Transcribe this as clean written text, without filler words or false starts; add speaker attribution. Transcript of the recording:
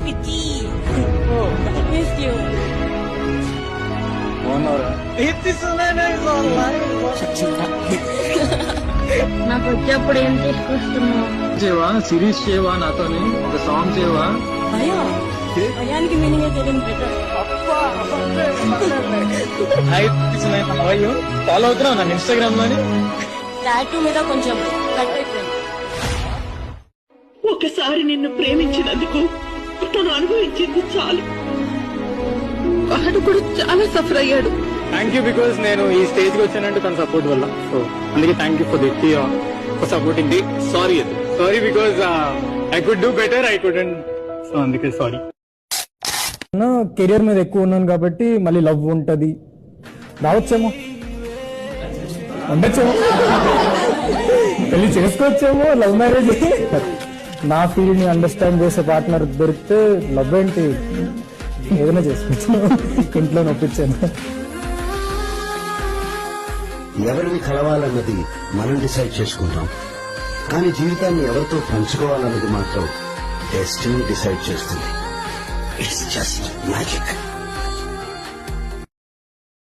Speaker 1: పిచ్చి miss you నాకు వచ్చేప్పుడు ఏం తీసుకొస్తున్నావు?
Speaker 2: సిరీస్ చేయవా నాతోని ఒక సాంగ్ చేయవా?
Speaker 1: భయానికి మీనింగ్ తెలియదు బెటర్.
Speaker 2: ఫాలో అవుతున్నావు నన్ను ఇన్స్టాగ్రామ్ లోని.
Speaker 1: టాటూ మీద కొంచెం కట్ అయిపోయింది.
Speaker 3: ఒకసారి నిన్ను ప్రేమించినందుకు తను అనుభవించింది చాలు. వాడు కూడా చాలా సఫర్ అయ్యాడు.
Speaker 2: థ్యాంక్ యూ బికాస్ నేను ఈ స్టేజ్ కి వచ్చానంటే తన సపోర్ట్ వల్ల. సో అందుకే thank you for that for supporting. Sorry because I could do better, I couldn't. So అందుకే సారీ.
Speaker 4: కెరియర్ మీద ఎక్కువ ఉన్నాను కాబట్టి మళ్ళీ లవ్ ఉంటది, రావచ్చేమో, ఉండొచ్చేమో, పెళ్లి చేసుకోవచ్చేమో, లవ్ మ్యారేజ్. నా ఫీల్డ్ ని అండర్స్టాండ్ చేసే పార్ట్నర్ దొరికితే లవ్ ఏంటి ఏదైనా చేసుకోవచ్చు. ఇంట్లో నొప్పించాను.
Speaker 5: ఎవరిని కలవాలన్నది మనం డిసైడ్ చేసుకుంటాం, కానీ జీవితాన్ని ఎవరితో పంచుకోవాలన్నది మాత్రం డెస్టినీ డిసైడ్ చేస్తుంది. It's just magic.